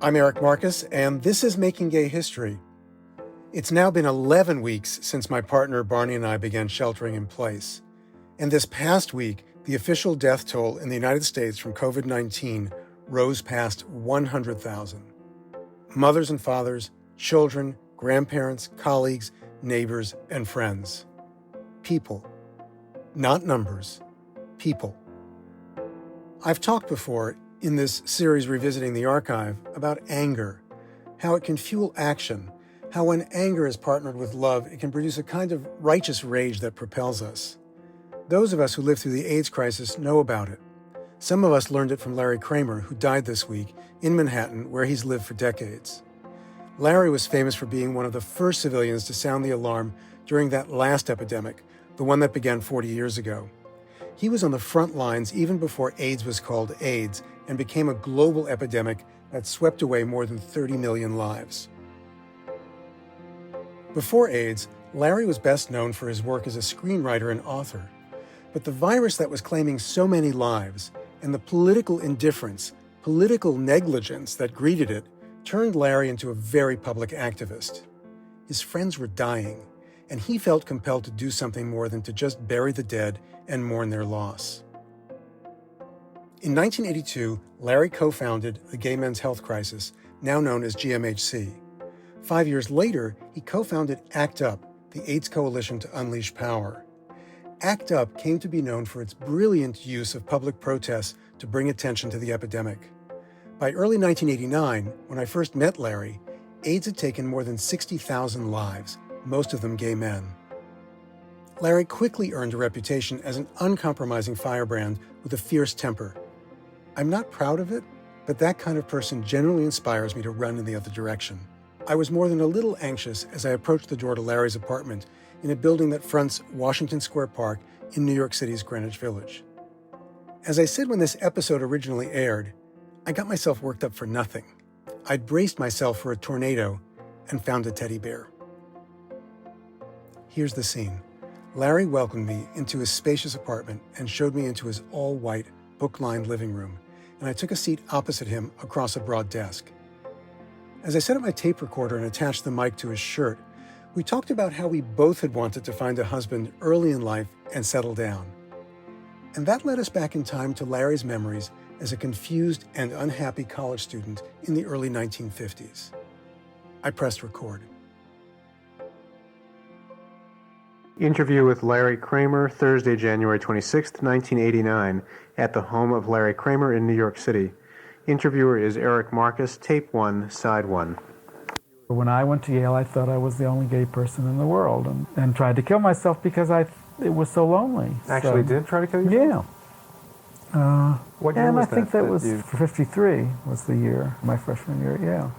I'm Eric Marcus, and this is Making Gay History. It's now been 11 weeks since my partner Barney and I began sheltering in place. And this past week, the official death toll in the United States from COVID-19 rose past 100,000. Mothers and fathers, children, grandparents, colleagues, neighbors, and friends. People. Not numbers. People. I've talked before in this series Revisiting the Archive about anger, how it can fuel action, how when anger is partnered with love, it can produce a kind of righteous rage that propels us. Those of us who lived through the AIDS crisis know about it. Some of us learned it from Larry Kramer, who died this week in Manhattan, where he's lived for decades. Larry was famous for being one of the first civilians to sound the alarm during that last epidemic, the one that began 40 years ago. He was on the front lines even before AIDS was called AIDS and became a global epidemic that swept away more than 30 million lives. Before AIDS, Larry was best known for his work as a screenwriter and author. But the virus that was claiming so many lives and the political indifference, political negligence that greeted it turned Larry into a very public activist. His friends were dying, and he felt compelled to do something more than to just bury the dead and mourn their loss. In 1982, Larry co-founded the Gay Men's Health Crisis, now known as GMHC. 5 years later, he co-founded ACT UP, the AIDS Coalition to Unleash Power. ACT UP came to be known for its brilliant use of public protests to bring attention to the epidemic. By early 1989, when I first met Larry, AIDS had taken more than 60,000 lives, most of them gay men. Larry quickly earned a reputation as an uncompromising firebrand with a fierce temper. I'm not proud of it, but that kind of person generally inspires me to run in the other direction. I was more than a little anxious as I approached the door to Larry's apartment in a building that fronts Washington Square Park in New York City's Greenwich Village. As I said when this episode originally aired, I got myself worked up for nothing. I'd braced myself for a tornado and found a teddy bear. Here's the scene. Larry welcomed me into his spacious apartment and showed me into his all-white, book-lined living room, and I took a seat opposite him across a broad desk. As I set up my tape recorder and attached the mic to his shirt, we talked about how we both had wanted to find a husband early in life and settle down. And that led us back in time to Larry's memories as a confused and unhappy college student in the early 1950s. I pressed record. Interview with Larry Kramer, Thursday, January 26, 1989, at the home of Larry Kramer in New York City. Interviewer is Eric Marcus, tape 1, side 1. When I went to Yale, I thought I was the only gay person in the world and tried to kill myself because it was so lonely. Actually did try to kill yourself? Yeah. What year was that? I think that was 53 was the year, my freshman year, yeah.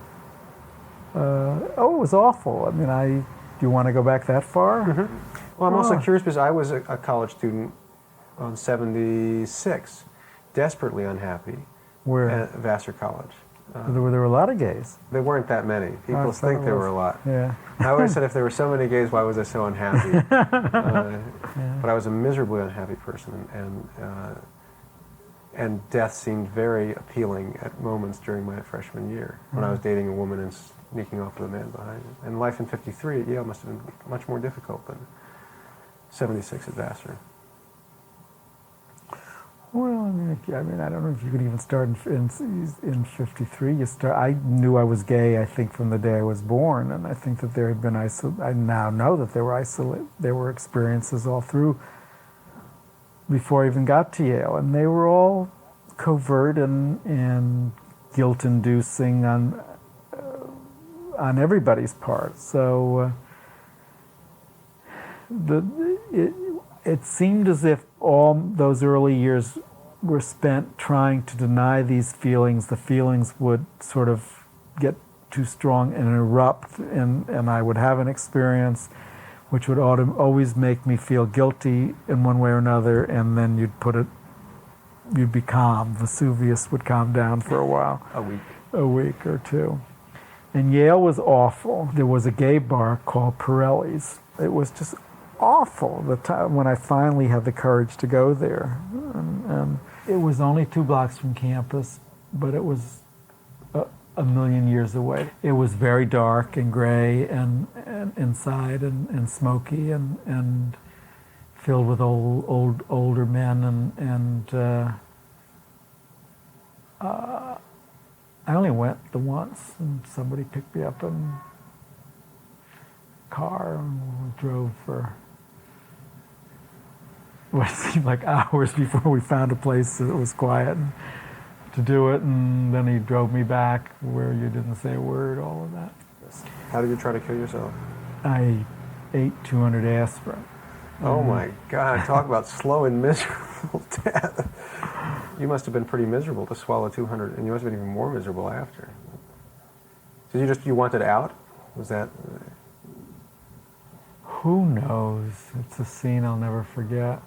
It was awful. I mean, do you want to go back that far? Mm-hmm. Well, I'm also curious because I was a college student on 76, desperately unhappy. Where? At Vassar College. There were a lot of gays. There weren't that many. People think there were a lot. Yeah. I always said if there were so many gays, why was I so unhappy? Yeah. But I was a miserably unhappy person, and death seemed very appealing at moments during my freshman year when I was dating a woman and sneaking off with a man behind me. And life in 53 at Yale must have been much more difficult than 76 at Vassar. Well, I mean, I don't know if you could even start in 53. I knew I was gay, I think, from the day I was born, and I think that there had been I now know that there were experiences all through before I even got to Yale, and they were all covert and guilt-inducing on everybody's part. So it seemed as if all those early years were spent trying to deny these feelings. The feelings would sort of get too strong and erupt, and I would have an experience which would always make me feel guilty in one way or another, and then you'd be calm. Vesuvius would calm down for a while. A week or two. And Yale was awful. There was a gay bar called Pirelli's. It was just awful the time when I finally had the courage to go there. And it was only 2 blocks from campus, but it was a million years away. It was very dark and gray and inside and smoky and filled with older men and I only went the once, and somebody picked me up in a car and we drove for what seemed like hours before we found a place that was quiet to do it, and then he drove me back where you didn't say a word, all of that. How did you try to kill yourself? I ate 200 aspirin. Oh my God, talk about slow and miserable death. You must have been pretty miserable to swallow 200, and you must have been even more miserable after. Did you wanted out? Was that? Who knows? It's a scene I'll never forget.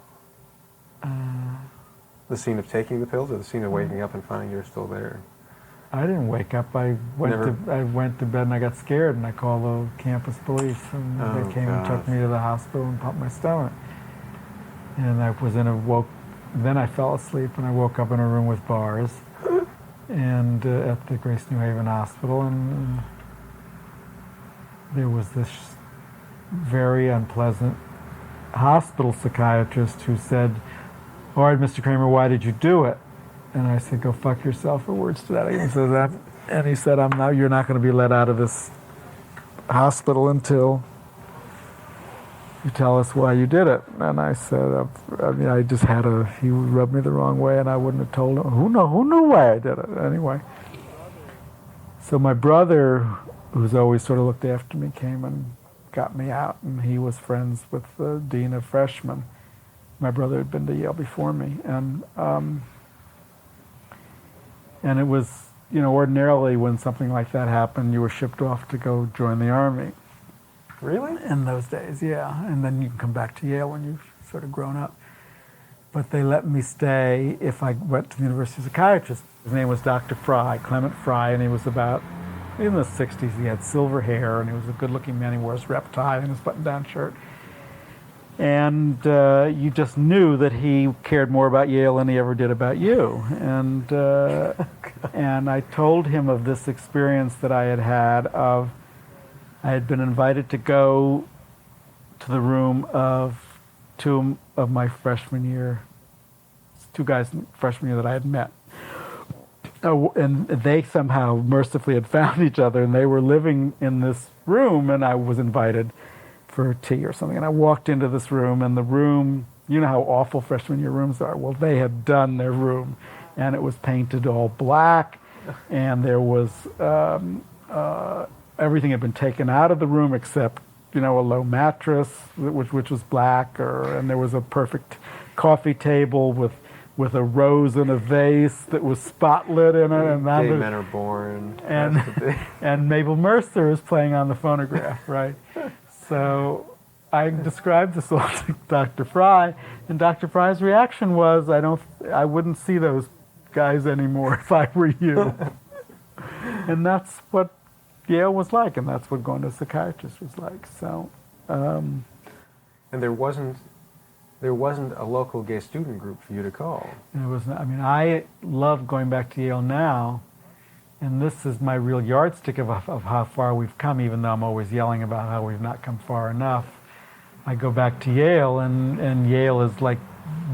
The scene of taking the pills, or the scene of waking up and finding you're still there? I didn't wake up. I went to bed and I got scared and I called the campus police and they came and took me to the hospital and pumped my stomach. And I was then I fell asleep and I woke up in a room with bars and at the Grace New Haven Hospital, and there was this very unpleasant hospital psychiatrist who said, "All right, Mr. Kramer, why did you do it?" And I said, "Go fuck yourself," or words to that. He said that, and he said, "You're not going to be let out of this hospital until you tell us why you did it." And I said, I just he rubbed me the wrong way, and I wouldn't have told him. Who knew why I did it anyway? So my brother, who's always sort of looked after me, came and got me out, and he was friends with the dean of freshmen. My brother had been to Yale before me, and it was, ordinarily when something like that happened, you were shipped off to go join the army. Really? In those days, yeah. And then you can come back to Yale when you've sort of grown up. But they let me stay if I went to the University Psychiatrist. His name was Dr. Fry, Clement Fry, and he was about in the 60s. He had silver hair, and he was a good-looking man. He wore his rep tie and his button-down shirt. And you just knew that he cared more about Yale than he ever did about you. And and I told him of this experience that I had of, I had been invited to go to the room of two of my freshman year, two guys freshman year that I had met. And they somehow mercifully had found each other, and they were living in this room, and I was invited for tea or something. And I walked into this room, and the room, you know how awful freshman year rooms are. Well, they had done their room, and it was painted all black, and there was everything had been taken out of the room except, a low mattress, which was black, and there was a perfect coffee table with a rose in a vase that was spotlit in it. And Gay men are born. And Mabel Mercer is playing on the phonograph, right? So I described this all to Dr. Fry, and Dr. Fry's reaction was, I wouldn't see those guys anymore if I were you. And that's what Yale was like, and that's what going to a psychiatrist was like. So, and there wasn't a local gay student group for you to call. It was. I love going back to Yale now, and this is my real yardstick of how far we've come. Even though I'm always yelling about how we've not come far enough, I go back to Yale, and Yale is like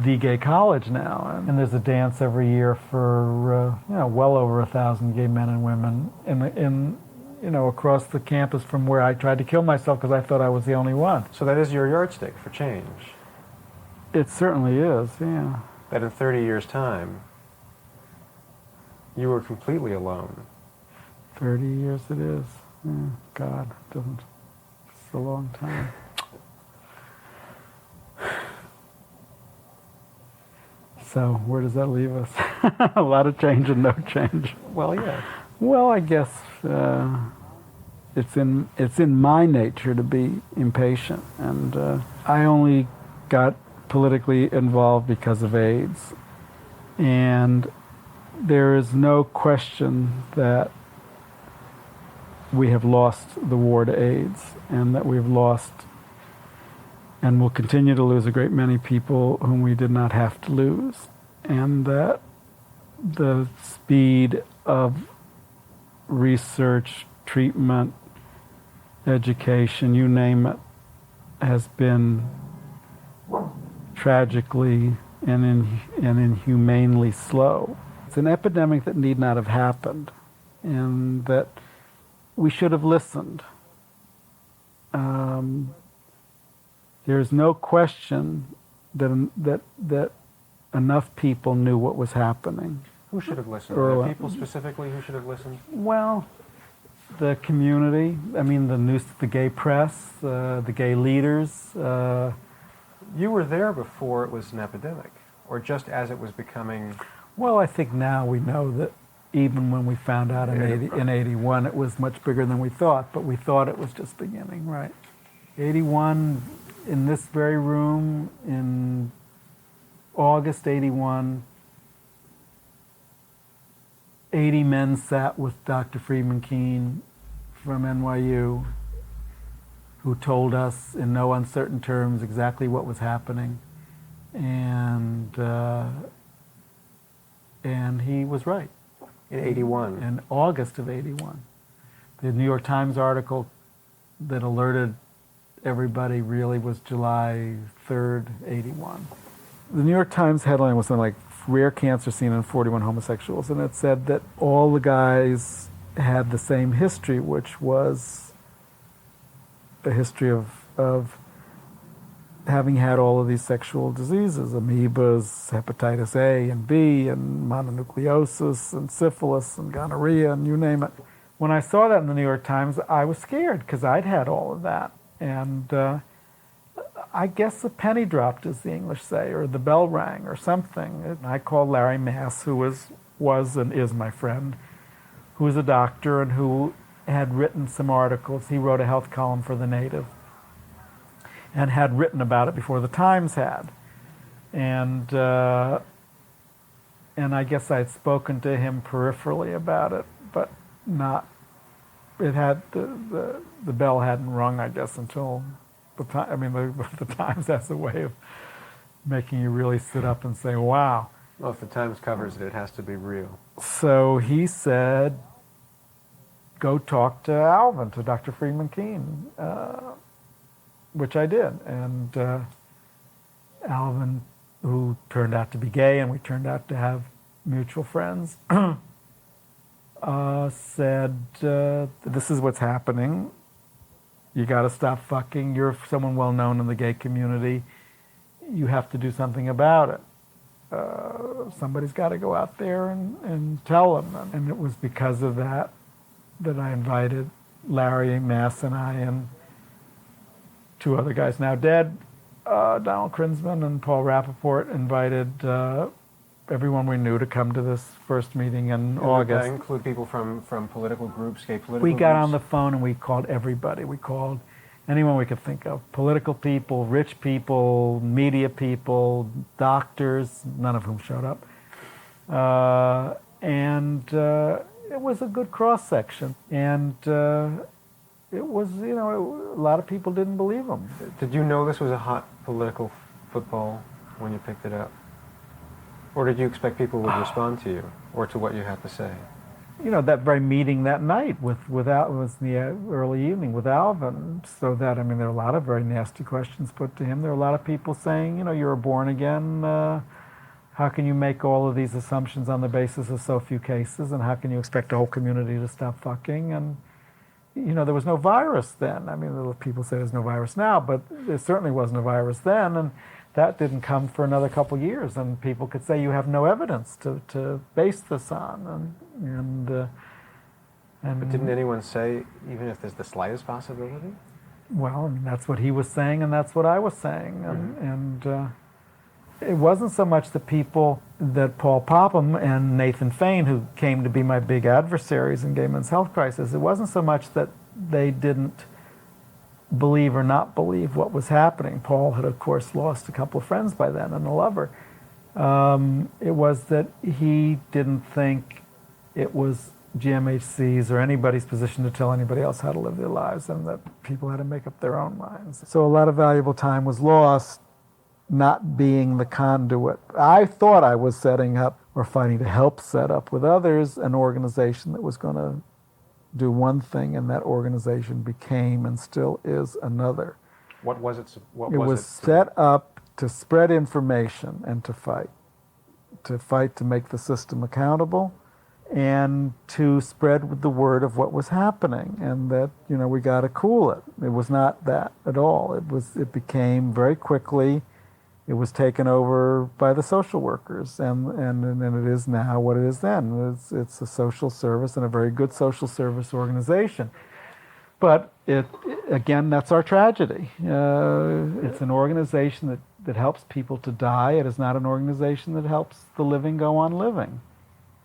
the gay college now, and there's a dance every year for well over 1,000 gay men and women in across the campus from where I tried to kill myself because I thought I was the only one. So that is your yardstick for change. It certainly is, yeah. That in 30 years' time, you were completely alone. 30 years it is. Yeah, God, it's a long time. So where does that leave us? A lot of change and no change. Well, yeah. Well, I guess it's in my nature to be impatient, and I only got politically involved because of AIDS, and there is no question that we have lost the war to AIDS, and that we've lost and will continue to lose a great many people whom we did not have to lose, and that the speed of research, treatment, education, you name it, has been tragically and inhumanely slow. It's an epidemic that need not have happened, and that we should have listened. There's no question that enough people knew what was happening. Who should have listened? Were there people specifically who should have listened? Well, the community, I mean, the gay press, the gay leaders. You were there before it was an epidemic, or just as it was becoming... Well, I think now we know that even when we found out in 81, it was much bigger than we thought, but we thought it was just beginning, right? 81, in this very room, in August 81, 80 men sat with Dr. Friedman Keene from NYU, who told us in no uncertain terms exactly what was happening, and he was right. In 81? In August of 81. The New York Times article that alerted everybody really was July 3rd, 81. The New York Times headline was something like, rare cancer seen in 41 homosexuals, and it said that all the guys had the same history, which was a history of having had all of these sexual diseases, amoebas, hepatitis A and B, and mononucleosis, and syphilis, and gonorrhea, and you name it. When I saw that in the New York Times, I was scared, because I'd had all of that. And I guess the penny dropped, as the English say, or the bell rang, or something. And I called Larry Mass, who was and is my friend, who was a doctor and who had written some articles. He wrote a health column for The Native and had written about it before the Times had. And I guess I'd spoken to him peripherally about it, but not, it had, the bell hadn't rung, I guess, until the time. I mean, the Times has a way of making you really sit up and say, wow. Well, if the Times covers it, it has to be real. So he said, go talk to Alvin, to Dr. Friedman Keene, which I did. And Alvin, who turned out to be gay, and we turned out to have mutual friends, said, this is what's happening. You got to stop fucking. You're someone well known in the gay community. You have to do something about it. Somebody's got to go out there and tell them. And it was because of that I invited Larry Mass and I and two other guys now dead, Donald Krinsman and Paul Rappaport, invited everyone we knew to come to this first meeting in August. Did that include people from political groups, gay political groups? We got on groups? the phone and we called everybody. We called anyone we could think of. Political people, rich people, media people, doctors, none of whom showed up. It was a good cross-section. And it was, a lot of people didn't believe them. Did you know this was a hot political football when you picked it up? Or did you expect people would respond to you or to what you had to say? That very meeting that night with Al, it was in the early evening with Alvin, so that, there were a lot of very nasty questions put to him. There were a lot of people saying, you're born again, how can you make all of these assumptions on the basis of so few cases, and how can you expect the whole community to stop fucking? And, there was no virus then. People say there's no virus now, but there certainly wasn't a virus then, and that didn't come for another couple years, and people could say you have no evidence to base this on, But didn't anyone say, even if there's the slightest possibility? Well, that's what he was saying, and that's what I was saying, and it wasn't so much the people that Paul Popham and Nathan Fain, who came to be my big adversaries in gay men's health crisis, it wasn't so much that they didn't believe or not believe what was happening. Paul had, of course, lost a couple of friends by then and a lover. It was that he didn't think it was GMHC's or anybody's position to tell anybody else how to live their lives, and that people had to make up their own minds. So a lot of valuable time was lost not being the conduit. I thought I was setting up or fighting to help set up with others an organization that was going to do one thing, and that organization became and still is another. What was it? It was set up to spread information and to fight to make the system accountable, and to spread the word of what was happening, and that we got to cool it. It was not that at all. It became very quickly. It was taken over by the social workers, and it is now what it is then. It's a social service and a very good social service organization. But again, that's our tragedy. It's an organization that helps people to die. It is not an organization that helps the living go on living.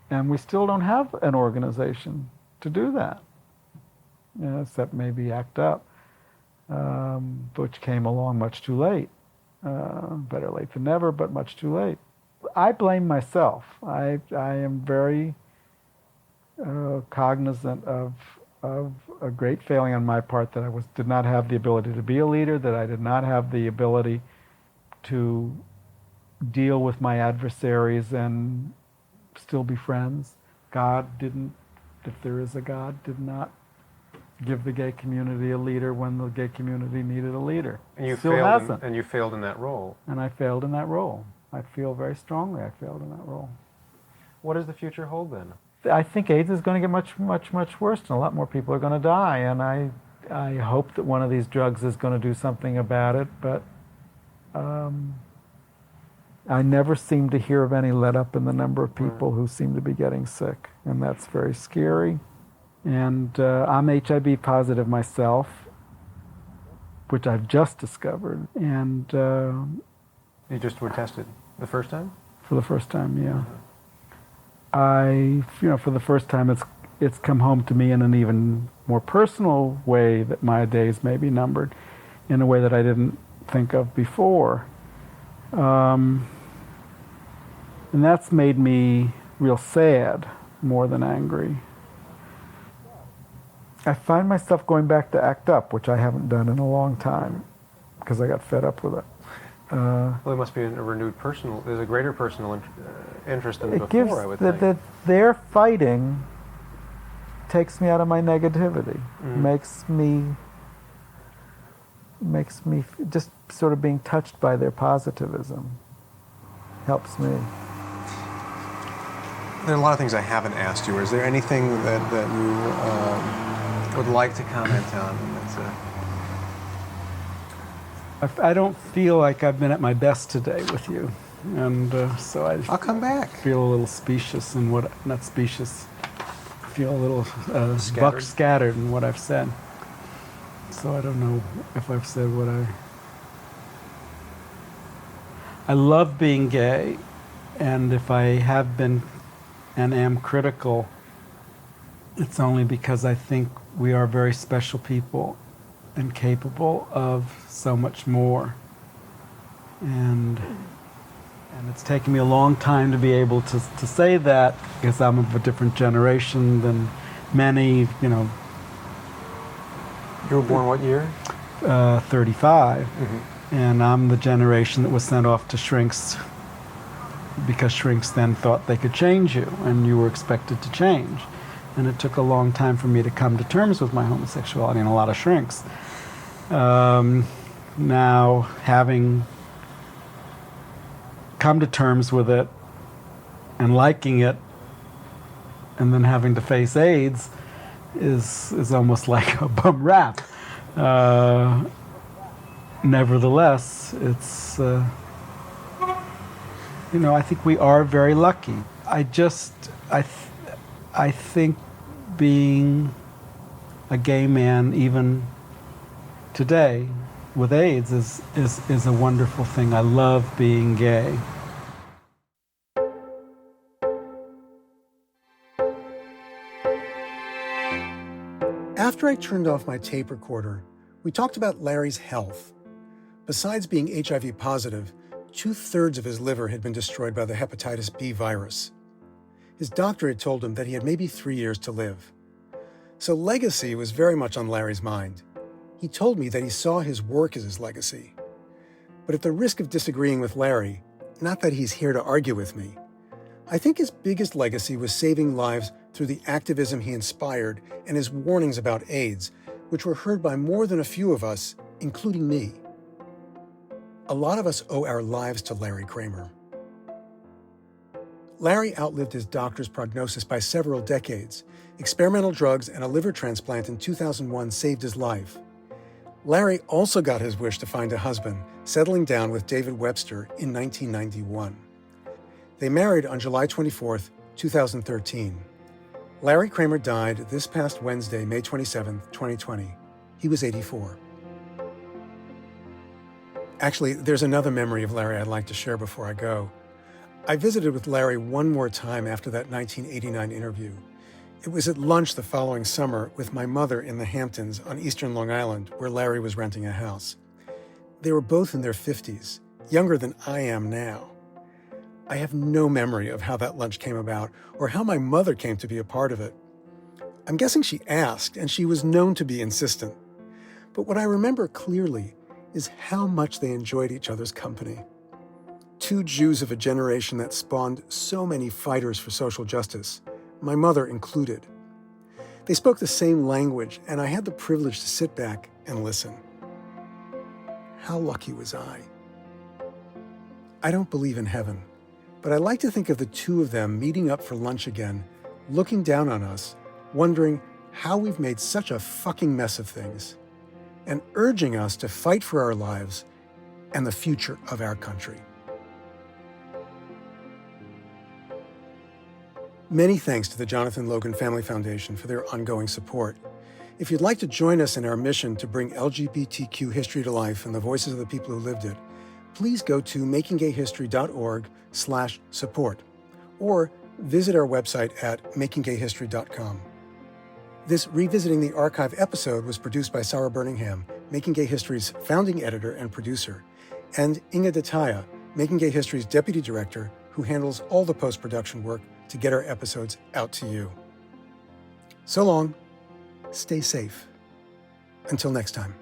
And we still don't have an organization to do that, except maybe ACT UP, which came along much too late. Better late than never, but much too late. I blame myself. I am very cognizant of a great failing on my part, that I did not have the ability to be a leader, that I did not have the ability to deal with my adversaries and still be friends. God didn't, if there is a God, did not give the gay community a leader when the gay community needed a leader. And you still failed. hasn't. And you failed in that role. And I failed in that role. I feel very strongly I failed in that role. What does the future hold then? I think AIDS is going to get much, much, much worse, and a lot more people are going to die. And I hope that one of these drugs is going to do something about it, but I never seem to hear of any let up in the number of people who seem to be getting sick, and that's very scary. And I'm HIV positive myself, which I've just discovered. And you just were tested the first time? For the first time, yeah. For the first time, it's come home to me in an even more personal way, that my days may be numbered in a way that I didn't think of before. And that's made me real sad more than angry. I find myself going back to ACT UP, which I haven't done in a long time because I got fed up with it. Well, there must be there's a greater personal interest than before, gives, I would think. That their fighting takes me out of my negativity, makes me just sort of being touched by their positivism, helps me. There are a lot of things I haven't asked you. Is there anything that you would like to comment on? I don't feel like I've been at my best today with you, and so I'll come back. Feel a little specious in not specious. I feel a little scattered in what I've said. So I don't know if I've said what I love being gay, and if I have been and am critical, it's only because I think we are very special people and capable of so much more. And it's taken me a long time to be able to say that, because I'm of a different generation than many, You were born what year? 35. And I'm the generation that was sent off to shrinks because shrinks then thought they could change you, and you were expected to change. And it took a long time for me to come to terms with my homosexuality, and a lot of shrinks. Now, having come to terms with it and liking it, and then having to face AIDS is almost like a bum rap. Nevertheless, it's I think we are very lucky. I think being a gay man, even today, with AIDS, is a wonderful thing. I love being gay. After I turned off my tape recorder, we talked about Larry's health. Besides being HIV positive, 2/3 of his liver had been destroyed by the hepatitis B virus. His doctor had told him that he had maybe 3 years to live. So legacy was very much on Larry's mind. He told me that he saw his work as his legacy. But at the risk of disagreeing with Larry, not that he's here to argue with me, I think his biggest legacy was saving lives through the activism he inspired and his warnings about AIDS, which were heard by more than a few of us, including me. A lot of us owe our lives to Larry Kramer. Larry outlived his doctor's prognosis by several decades. Experimental drugs and a liver transplant in 2001 saved his life. Larry also got his wish to find a husband, settling down with David Webster in 1991. They married on July 24, 2013. Larry Kramer died this past Wednesday, May 27, 2020. He was 84. Actually, there's another memory of Larry I'd like to share before I go. I visited with Larry one more time after that 1989 interview. It was at lunch the following summer with my mother in the Hamptons on eastern Long Island, where Larry was renting a house. They were both in their 50s, younger than I am now. I have no memory of how that lunch came about or how my mother came to be a part of it. I'm guessing she asked, and she was known to be insistent. But what I remember clearly is how much they enjoyed each other's company. Two Jews of a generation that spawned so many fighters for social justice, my mother included. They spoke the same language, and I had the privilege to sit back and listen. How lucky was I? I don't believe in heaven, but I like to think of the two of them meeting up for lunch again, looking down on us, wondering how we've made such a fucking mess of things, and urging us to fight for our lives and the future of our country. Many thanks to the Jonathan Logan Family Foundation for their ongoing support. If you'd like to join us in our mission to bring LGBTQ history to life and the voices of the people who lived it, please go to makinggayhistory.org/support or visit our website at makinggayhistory.com. This Revisiting the Archive episode was produced by Sarah Birmingham, Making Gay History's founding editor and producer, and Inga Dataya, Making Gay History's deputy director, who handles all the post-production work to get our episodes out to you. So long, stay safe. Until next time.